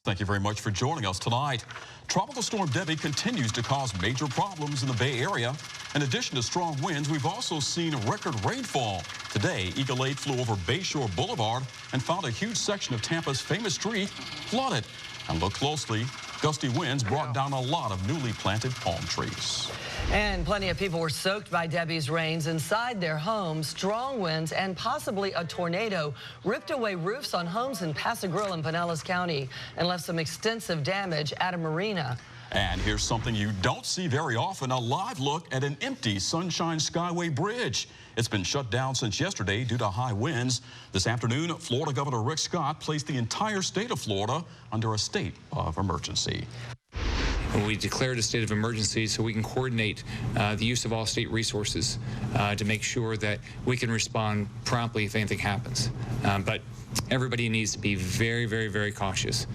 Thank you very much for joining us tonight. Tropical Storm Debby continues to cause major problems in the Bay Area. In addition to strong winds, we've also seen record rainfall. Today, Eagle 8 flew over Bayshore Boulevard and found a huge section of Tampa's famous street flooded. And look closely, gusty winds brought down a lot of newly planted palm trees. And plenty of people were soaked by Debby's rains inside their homes. Strong winds and possibly a tornado ripped away roofs on homes in Paso Grill in Pinellas County and left some extensive damage at a marina. And here's something you don't see very often, a live look at an empty Sunshine Skyway Bridge. It's been shut down since yesterday due to high winds. This afternoon, Florida Governor Rick Scott placed the entire state of Florida under a state of emergency. We declared a state of emergency so we can coordinate the use of all state resources to make sure that we can respond promptly if anything happens. But everybody needs to be very, very, very cautious.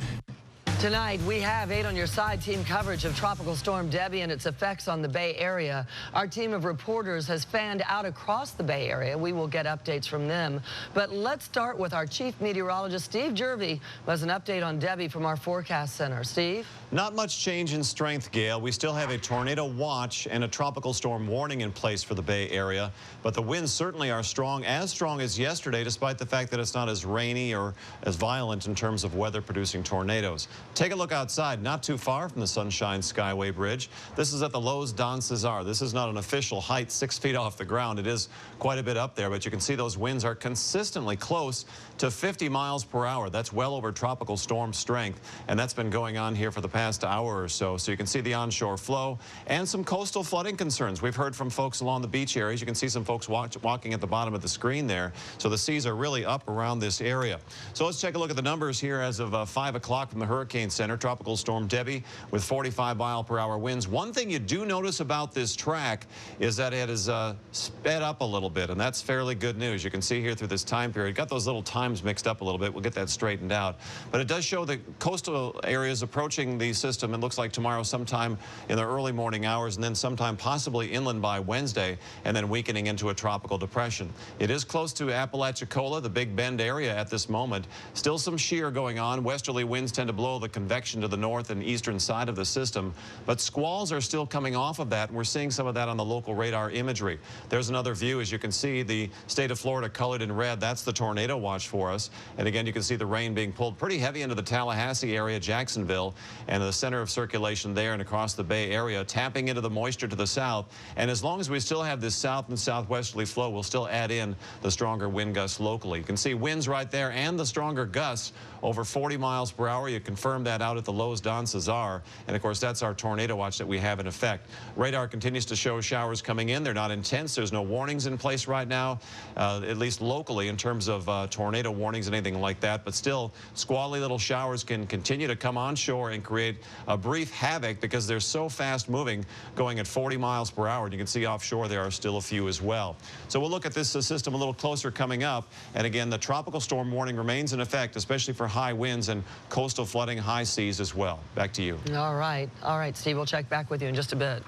Tonight, we have 8 on your side team coverage of Tropical Storm Debby and its effects on the Bay Area. Our team of reporters has fanned out across the Bay Area. We will get updates from them. But let's start with our chief meteorologist, Steve Jervey, who has an update on Debby from our forecast center. Steve? Not much change in strength, Gail. We still have a tornado watch and a tropical storm warning in place for the Bay Area. But the winds certainly are strong as yesterday, despite the fact that it's not as rainy or as violent in terms of weather-producing tornadoes. Take a look outside, not too far from the Sunshine Skyway Bridge. This is at the Los Don Cesar. This is not an official height 6 feet off the ground. It is quite a bit up there, but you can see those winds are consistently close to 50 miles per hour. That's well over tropical storm strength, and that's been going on here for the past hour or so. So you can see the onshore flow and some coastal flooding concerns. We've heard from folks along the beach areas. You can see some folks walking at the bottom of the screen there. So the seas are really up around this area. So let's take a look at the numbers here as of 5 o'clock from the Hurricane Center. Tropical Storm Debby with 45-mile-per-hour winds. One thing you do notice about this track is that it is sped up a little bit, and that's fairly good news. You can see here through this time period, got those little times mixed up a little bit. We'll get that straightened out. But it does show the coastal areas approaching the system. It looks like tomorrow sometime in the early morning hours, and then sometime possibly inland by Wednesday, and then weakening into a tropical depression. It is close to Apalachicola, the Big Bend area at this moment. Still some shear going on. Westerly winds tend to blow the convection to the north and eastern side of the system, but squalls are still coming off of that, and we're seeing some of that on the local radar imagery. There's another view. As you can see, the state of Florida colored in red. That's the tornado watch for us. And again, you can see the rain being pulled pretty heavy into the Tallahassee area, Jacksonville, and the center of circulation there and across the Bay Area, tapping into the moisture to the south. And as long as we still have this south and southwesterly flow, we'll still add in the stronger wind gusts locally. You can see winds right there and the stronger gusts over 40 miles per hour. You confirm that out at the Los Don Cesar. And of course, that's our tornado watch that we have in effect. Radar continues to show showers coming in. They're not intense. There's no warnings in place right now, at least locally in terms of tornado warnings and anything like that. But still, squally little showers can continue to come onshore and create a brief havoc because they're so fast moving, going at 40 miles per hour. And you can see offshore there are still a few as well. So we'll look at this system a little closer coming up. And again, the tropical storm warning remains in effect, especially for high winds and coastal flooding, high seas as well. Back to you. All right, Steve, we'll check back with you in just a bit.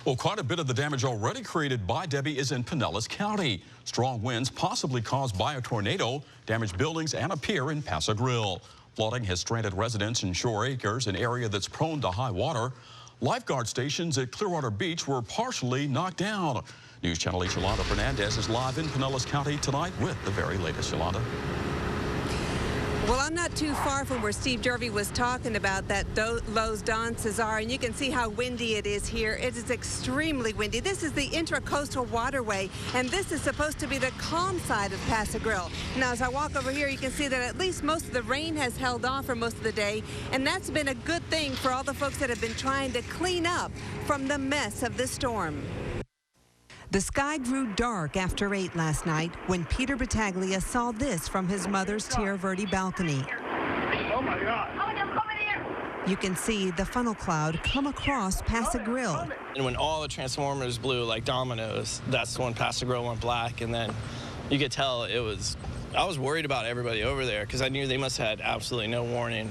Well, quite a bit of the damage already created by Debby is in Pinellas County. Strong winds, possibly caused by a tornado, damaged buildings and a pier in Paso Grill. Flooding has stranded residents in Shore Acres, an area that's prone to high water. Lifeguard stations at Clearwater Beach were partially knocked down. News Channel 8's Yolanda Fernandez is live in Pinellas County tonight with the very latest. Yolanda. Well, I'm not too far from where Steve Jervey was talking about that Los Don Cesar, and you can see how windy it is here. It is extremely windy. This is the Intracoastal Waterway, and this is supposed to be the calm side of Paso Grill. Now, as I walk over here, you can see that at least most of the rain has held off for most of the day, and that's been a good thing for all the folks that have been trying to clean up from the mess of the storm. The sky grew dark after 8 last night when Peter Battaglia saw this from his mother's Tierra Verde balcony. Oh my God. You can see the funnel cloud come across Paso Grill. And when all the transformers blew like dominoes, that's when Paso Grill went black, and then you could tell I was worried about everybody over there because I knew they must have had absolutely no warning.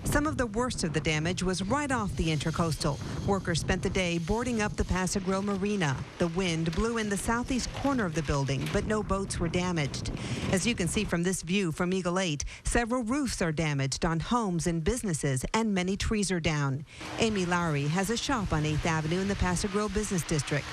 Some of the worst of the damage was right off the Intracoastal. Workers spent the day boarding up the Paso Grill Marina. The wind blew in the southeast corner of the building, but no boats were damaged. As you can see from this view from Eagle 8, several roofs are damaged on homes and businesses, and many trees are down. Amy Lowry has a shop on 8th Avenue in the Paso Grill Business District.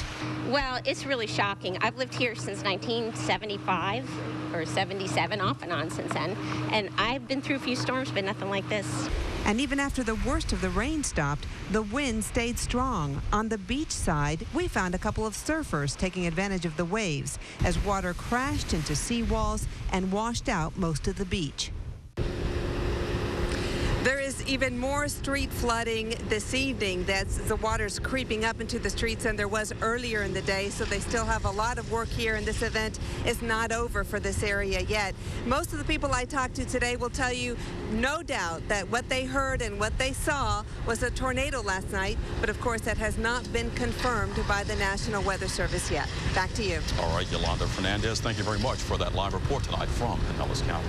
Well, it's really shocking. I've lived here since 1975 or 77, off and on since then, and I've been through a few storms, but nothing like this. And even after the worst of the rain stopped, the wind stayed strong. On the beach side, we found a couple of surfers taking advantage of the waves as water crashed into seawalls and washed out most of the beach. There is even more street flooding this evening. The water's creeping up into the streets than there was earlier in the day, so they still have a lot of work here, and this event is not over for this area yet. Most of the people I talked to today will tell you, no doubt, that what they heard and what they saw was a tornado last night, but of course that has not been confirmed by the National Weather Service yet. Back to you. All right, Yolanda Fernandez, thank you very much for that live report tonight from Pinellas County.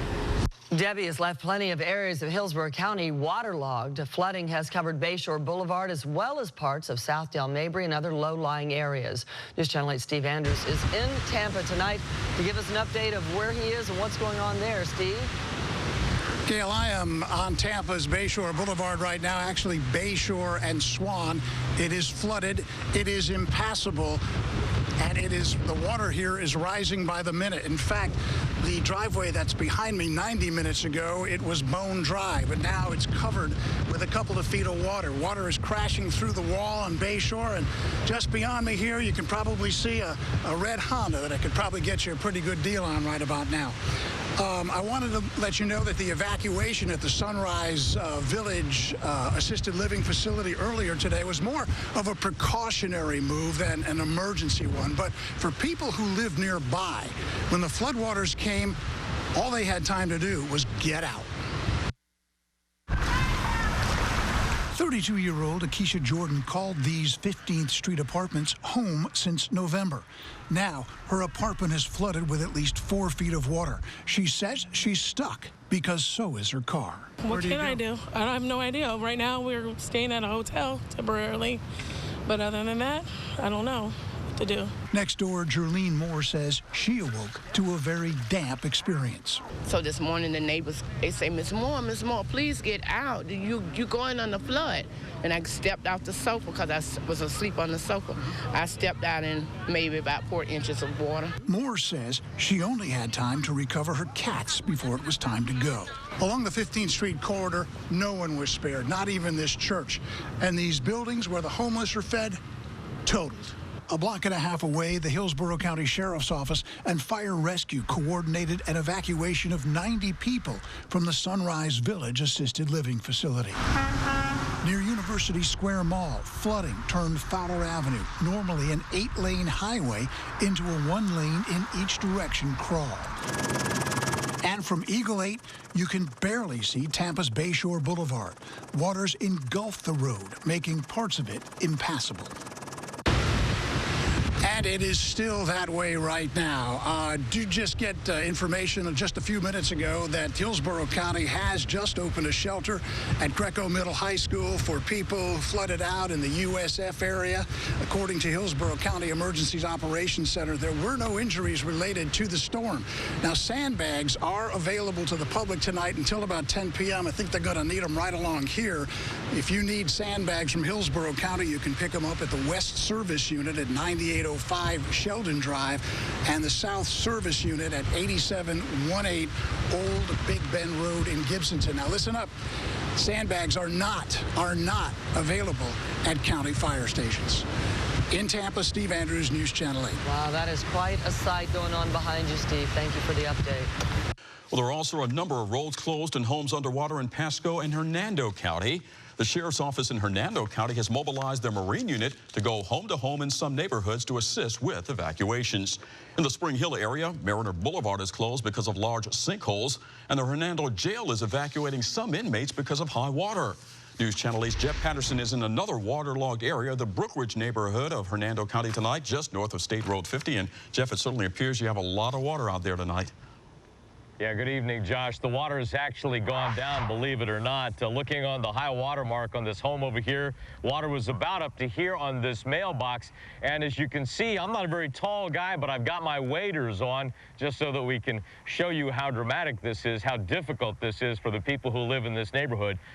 Debbie has left plenty of areas of Hillsborough County waterlogged. Flooding has covered Bayshore Boulevard as well as parts of Southdale, Mabry, and other low-lying areas. News Channel 8's Steve Andrews is in Tampa tonight to give us an update of where he is and what's going on there. Steve? Gail, I am on Tampa's Bayshore Boulevard right now, actually Bayshore and Swan. It is flooded. It is impassable. And the water here is rising by the minute. In fact, the driveway that's behind me 90 minutes ago, it was bone dry, but now it's covered with a couple of feet of water. Water is crashing through the wall on Bayshore, and just beyond me here, you can probably see a red Honda that I could probably get you a pretty good deal on right about now. I wanted to let you know that the evacuation at the Sunrise Village assisted living facility earlier today was more of a precautionary move than an emergency one. But for people who live nearby, when the floodwaters came, all they had time to do was get out. 32-year-old Akeisha Jordan called these 15th Street apartments home since November. Now, her apartment is flooded with at least 4 feet of water. She says she's stuck because so is her car. What can I do? I have no idea. Right now, we're staying at a hotel temporarily. But other than that, I don't know what to do. Next door, Jerlene Moore says she awoke to a very damp experience. So this morning, the neighbors, they say, Miss Moore, please get out. You going on the flood. And I stepped out the sofa because I was asleep on the sofa. I stepped out in maybe about 4 inches of water. Moore says she only had time to recover her cats before it was time to go. Along the 15th Street corridor, no one was spared, not even this church. And these buildings where the homeless are fed, totaled. A block and a half away, the Hillsborough County Sheriff's Office and Fire Rescue coordinated an evacuation of 90 people from the Sunrise Village Assisted Living Facility. Near University Square Mall, flooding turned Fowler Avenue, normally an 8-lane highway, into a 1-lane in each direction crawl. And from Eagle 8, you can barely see Tampa's Bayshore Boulevard. Waters engulf the road, making parts of it impassable. And it is still that way right now. Did just get information just a few minutes ago that Hillsborough County has just opened a shelter at Greco Middle High School for people flooded out in the USF area. According to Hillsborough County Emergencies Operations Center, there were no injuries related to the storm. Now, sandbags are available to the public tonight until about 10 p.m. I think they're going to need them right along here. If you need sandbags from Hillsborough County, you can pick them up at the West Service Unit at 9805 Sheldon Drive and the South Service Unit at 8718 Old Big Bend Road in Gibsonton. Now listen up. Sandbags are not available at county fire stations. In Tampa, Steve Andrews, News Channel 8. Wow, that is quite a sight going on behind you, Steve. Thank you for the update. Well, there are also a number of roads closed and homes underwater in Pasco and Hernando County. The Sheriff's Office in Hernando County has mobilized their Marine unit to go home to home in some neighborhoods to assist with evacuations. In the Spring Hill area, Mariner Boulevard is closed because of large sinkholes, and the Hernando Jail is evacuating some inmates because of high water. News Channel 8's Jeff Patterson is in another waterlogged area, the Brookridge neighborhood of Hernando County tonight, just north of State Road 50. And Jeff, it certainly appears you have a lot of water out there tonight. Yeah, good evening, Josh. The water has actually gone down, believe it or not. Looking on the high water mark on this home over here, water was about up to here on this mailbox. And as you can see, I'm not a very tall guy, but I've got my waders on just so that we can show you how dramatic this is, how difficult this is for the people who live in this neighborhood.